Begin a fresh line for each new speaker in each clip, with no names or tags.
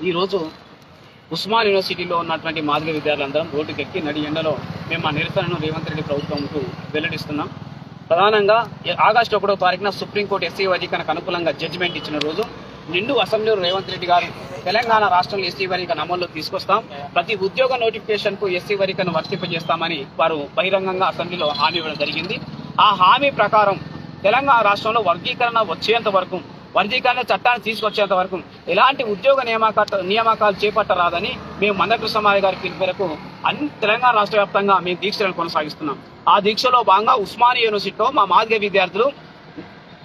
ఈరోజు ఉస్మాన్ యూనివర్సిటీలో ఉన్నటువంటి మాదిగ విద్యార్థులందరం రోడ్డుకెక్కి నడి ఎండలో మేము మా నిరసనను రేవంత్ రెడ్డి ప్రభుత్వంకు వెల్లడిస్తున్నాం. ప్రధానంగా ఆగస్టు 1వ తారీఖున సుప్రీంకోర్టు ఎస్సీ వర్గీకరణకు అనుకూలంగా జడ్జిమెంట్ ఇచ్చిన రోజు నిండు అసెంబ్లీలో రేవంత్ రెడ్డి గారు తెలంగాణ రాష్ట్రంలో ఎస్సీ వర్గీకరణ అమల్లో తీసుకొస్తాం, ప్రతి ఉద్యోగ నోటిఫికేషన్కు ఎస్సీ వర్గీకరణ వర్తింపజేస్తామని వారు బహిరంగంగా అసెంబ్లీలో హామీ ఇవ్వడం జరిగింది. ఆ హామీ ప్రకారం తెలంగాణ రాష్ట్రంలో వర్గీకరణ వచ్చేంత వరకు, వర్గీకరణ చట్టాన్ని తీసుకొచ్చేంత వరకు ఎలాంటి ఉద్యోగ నియామకాలు చేపట్టరాదని మేము మందకృష్ణ మాదిగ గారి పిలుపు మేరకు అన్ని తెలంగాణ రాష్ట్ర వ్యాప్తంగా మేము దీక్షలను కొనసాగిస్తున్నాం. ఆ దీక్షలో భాగంగా ఉస్మానియా యూనివర్సిటీలో మా మాదిగ విద్యార్థులు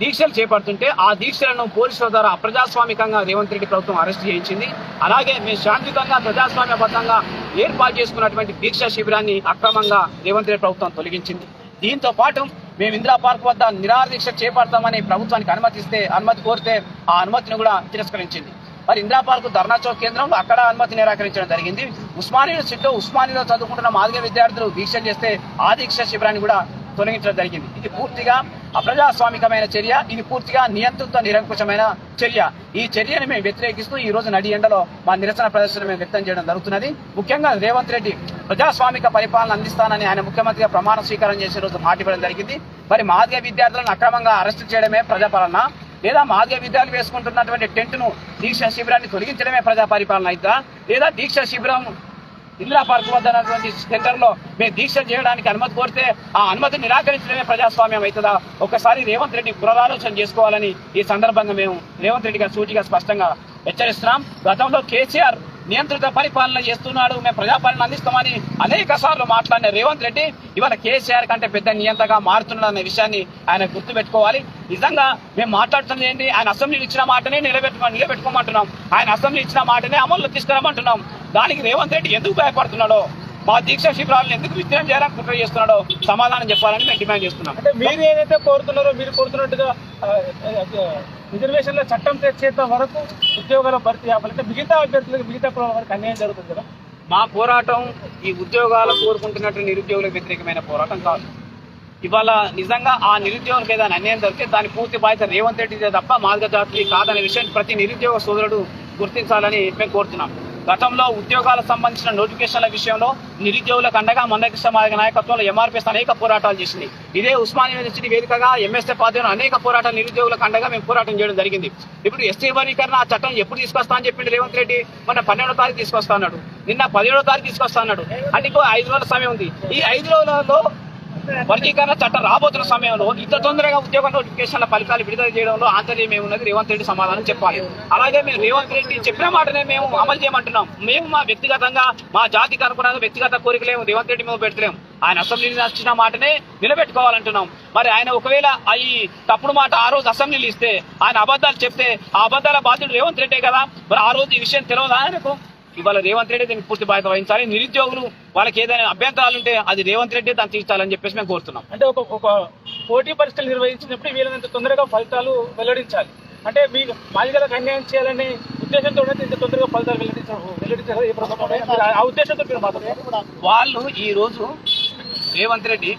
దీక్షలు చేపడుతుంటే ఆ దీక్షలను పోలీసుల ద్వారా అప్రజాస్వామికంగా రేవంత్ రెడ్డి ప్రభుత్వం అరెస్ట్ చేయించింది. అలాగే మేము శాంతియుతంగా ప్రజాస్వామ్యబద్ధంగా ఏర్పాటు చేసుకున్నటువంటి దీక్షా శిబిరాన్ని అక్రమంగా రేవంత్ రెడ్డి ప్రభుత్వం తొలగించింది. దీంతో పాటు మేము ఇందిరా పార్క్ వద్ద నిరాహార దీక్ష చేపడతామని ప్రభుత్వానికి అనుమతి కోరితే ఆ అనుమతిని కూడా తిరస్కరించింది. మరి ఇందిరా పార్క్ ధర్నా చౌక్ కేంద్రంలో అక్కడ అనుమతి నిరాకరించడం జరిగింది. ఉస్మానియా యూనివర్సిటీలో ఉస్మానియాలో చదువుకుంటున్న మాదిగ విద్యార్థులు దీక్షలు చేస్తే ఆ దీక్ష శిబిరాన్ని కూడా తొలగించడం జరిగింది. ఇది పూర్తిగా అప్రజాస్వామికమైన చర్య, ఇది పూర్తిగా నియంత్రిత నిరంకుశమైన చర్య. ఈ చర్యను మేము వ్యతిరేకిస్తూ ఈ రోజు నడి ఎండలో మా నిరసన ప్రదర్శన మేము వ్యక్తం చేయడం జరుగుతున్నది. ముఖ్యంగా రేవంత్ రెడ్డి ప్రజాస్వామిక పరిపాలన అందిస్తానని ఆయన ముఖ్యమంత్రిగా ప్రమాణ స్వీకారం చేసే రోజు మాట ఇవ్వడం జరిగింది. మరి మాదిగ విద్యార్థులను అక్రమంగా అరెస్టు చేయడమే ప్రజాపాలన, లేదా మాదిగ విద్యార్థులు వేసుకుంటున్నటువంటి టెంట్ను దీక్షా శిబిరాన్ని తొలగించడమే ప్రజా పరిపాలన అవుతా, లేదా దీక్షా శిబిరం ఇందిరా పార్క్ వద్ద ఉన్నటువంటి సెంటర్ లో మేము దీక్ష చేయడానికి అనుమతి కోరితే ఆ అనుమతి నిరాకరించడమే ప్రజాస్వామ్యం అవుతుందా? ఒకసారి రేవంత్ రెడ్డి పునరాలోచన చేసుకోవాలని ఈ సందర్భంగా మేము రేవంత్ రెడ్డి గారు సూటిగా స్పష్టంగా హెచ్చరిస్తున్నాం. గతంలో కేసీఆర్ నియంత్రిత పరిపాలన చేస్తున్నాడు, మేము ప్రజాపాలన అందిస్తామని అనేక సార్లు మాట్లాడిన రేవంత్ రెడ్డి ఇవాళ కేసీఆర్ కంటే పెద్ద నియంతగా మారుతున్నాడన్న విషయాన్ని ఆయన గుర్తుపెట్టుకోవాలి. నిజంగా మేము మాట్లాడుతున్నది ఏంటి? ఆయన అసెంబ్లీలో ఇచ్చిన మాటనే నిలబెట్టుకోమంటున్నాం, ఆయన అసెంబ్లీ ఇచ్చిన మాటనే అమల్లో తీసుకురామంటున్నాం. దానికి రేవంత్ రెడ్డి ఎందుకు భయపడుతున్నాడో, మా దీక్ష శిబిరాలను ఎందుకు విచ్ఛిన్నం చేయాలని కుట్ర చేస్తున్నాడో సమాధానం చెప్పాలని మేము డిమాండ్ చేస్తున్నాం.
అంటే మీరు ఏదైతే కోరుతున్నారో, మీరు కోరుతున్నట్టుగా రిజర్వేషన్ల చట్టం తెచ్చేంత వరకు ఉద్యోగాల భర్తీ అవ్వాలంటే మిగతా అభ్యర్థులకు, మిగతా కులాల వరకు అన్యాయం జరుగుతుంది కదా.
మా పోరాటం ఈ ఉద్యోగాలు కోరుకుంటున్నట్టు నిరుద్యోగులకు వ్యతిరేకమైన పోరాటం కాదు. ఇవాళ నిజంగా ఆ నిరుద్యోగులకు ఏదైనా అన్యాయం జరిగితే దాని పూర్తి బాధ్యత రేవంత్ రెడ్డిదే తప్ప మాదిగ జాతికి కాదనే విషయాన్ని ప్రతి నిరుద్యోగ సోదరుడు గుర్తించాలని మేము కోరుతున్నాం. గతంలో ఉద్యోగాలకు సంబంధించిన నోటిఫికేషన్ల విషయంలో నిరుద్యోగులకు అండగా మందకృష్ణ మాదిగ నాయకత్వంలో ఎంఆర్పీఎస్ అనేక పోరాటాలు చేసింది. ఇదే ఉస్మానియా యూనివర్సిటీ వేదికగా ఎంఎస్ఎఫ్ ఆధ్వర్యంలో అనేక పోరాటాలు నిరుద్యోగులకు అండగా మేము పోరాటం చేయడం జరిగింది. ఇప్పుడు ఎస్సీ వర్గీకరణ ఆ చట్టం ఎప్పుడు తీసుకొస్తా అని చెప్పిండు రేవంత్ రెడ్డి. మొన్న 12వ తారీఖు తీసుకొస్తా అన్నాడు, నిన్న 17వ తారీఖు తీసుకొస్తా అన్నాడు. అంటే ఇంకో 5 రోజుల సమయం ఉంది. ఈ 5 రోజులలో వర్గీకరణ చట్టం రాబోతున్న సమయంలో ఇంత తొందరగా ఉద్యోగ నోటిఫికేషన్ల ఫలితాలు విడుదల చేయడంలో ఆంతర్యం ఏమున్నది? రేవంత్ రెడ్డి సమాధానం చెప్పాలి. అలాగే మేము రేవంత్ రెడ్డి చెప్పిన మాటనే మేము అమలు చేయమంటున్నాం. మేము మా వ్యక్తిగతంగా మా జాతికి అనుకున్న వ్యక్తిగత కోరికలేము రేవంత్ రెడ్డి మేము పెడతలేము. ఆయన అసెంబ్లీలో వచ్చిన మాటనే నిలబెట్టుకోవాలంటున్నాం. మరి ఆయన ఒకవేళ ఈ తప్పుడు మాట ఆ రోజు అసెంబ్లీలో ఇస్తే, ఆయన అబద్ధాలు చెప్తే ఆ అబద్ధాల బాధ్యుడు రేవంత్ రెడ్డే కదా. మరి ఆ రోజు ఈ విషయం తెలియదా ఆయనకు? ఇవాళ రేవంత్ రెడ్డి దీనికి పూర్తి బాధ్యత వహించాలి. నిరుద్యోగులు వాళ్ళకి ఏదైనా అభ్యంతరాలు ఉంటే అది రేవంత్ రెడ్డి దాన్ని తీర్చాలని చెప్పేసి మేము కోరుతున్నాం.
అంటే ఒక పోటీ పరీక్షలు నిర్వహించినప్పుడు వీళ్ళంత తొందరగా ఫలితాలు వెల్లడించాలి. అంటే మీకు మాదిగలకు అన్యాయం చేయాలనే ఉద్దేశంతో ఇంత తొందరగా ఫలితాలు వెల్లడించారు. ఆ ఉద్దేశంతో మీరు మాట్లాడారు.
వాళ్ళు ఈ రోజు రేవంత్ రెడ్డి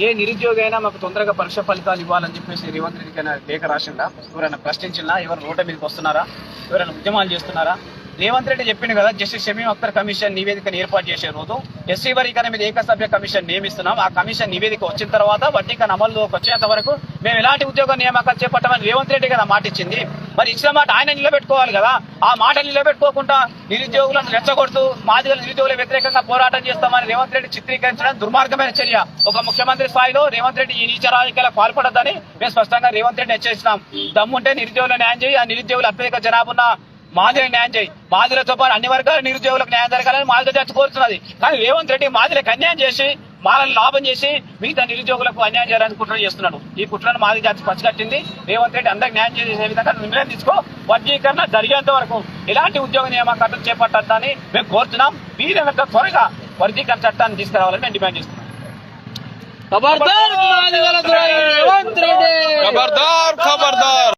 ఏ నిరుద్యోగి అయినా మాకు తొందరగా పరీక్ష ఫలితాలు ఇవ్వాలని చెప్పేసి రేవంత్ రెడ్డికి అయినా లేఖ రాసిందా? ఎవరైనా ప్రశ్నించినా? ఎవరు రోడ్ల మీదకి వస్తున్నారా? ఎవరైనా ఉద్యమాలు చేస్తున్నారా? రేవంత్ రెడ్డి చెప్పింది కదా, జస్టిస్ షమీం అఖ్తర్ కమిషన్ నివేదికను ఏర్పాటు చేసే రోజు ఎస్సీ వర్గీకరణ మీద ఏకసభ్య కమిషన్ నియమిస్తున్నాం. ఆ కమిషన్ నివేదిక వచ్చిన తర్వాత వర్గీకరణ అమల్లోకి వచ్చేంత వరకు మేము ఎలాంటి ఉద్యోగ నియామకాలు చేపట్టమని రేవంత్ రెడ్డి కదా మాట ఇచ్చింది. మరి ఇచ్చిన మాట ఆయన నిలబెట్టుకోవాలి కదా. ఆ మాట నిలబెట్టుకోకుండా నిరుద్యోగులను రెచ్చగొడుతూ మాదిగల నిరుద్యోగుల వ్యతిరేకంగా పోరాటం చేస్తామని రేవంత్ రెడ్డి చిత్రీకరించడం దుర్మార్గమైన చర్య. ఒక ముఖ్యమంత్రి స్థాయిలో రేవంత్ రెడ్డి ఈ నీచ రాజకీయాలకు పాల్పడద్దని మేము స్పష్టంగా రేవంత్ రెడ్డి హెచ్చరిస్తున్నాం. దమ్ముంటే నిరుద్యోగుల న్యాయం చేయి, ఆ నిరుద్యోగులు అత్యధిక జనాభా మాదిలకు న్యాయం చేయి. మాదిలతో పాటు అన్ని వర్గాల నిరుద్యోగులకు న్యాయం జరగాలని మాదిగ జాతి కోరుతున్నది. కానీ రేవంత్ రెడ్డి మాదిలకు అన్యాయం చేసి మాలను లాభం చేసి మిగతా నిరుద్యోగులకు అన్యాయం చేయాలని కుట్ర చేస్తున్నాడు. ఈ కుట్రను మాదిగ జాతి పచ్చికట్టింది. రేవంత్ రెడ్డి అందరికి న్యాయం చేసే విధంగా నిర్ణయం తీసుకో. వర్గీకరణ జరిగేంత వరకు ఎలాంటి ఉద్యోగ నియామకాలు చేపట్టద్దని మేము కోరుతున్నాం. వీరంత త్వరగా వర్గీకరణ చట్టాన్ని తీసుకురావాలని మేము డిమాండ్ చేస్తున్నాం.
खबरदार खबरदार।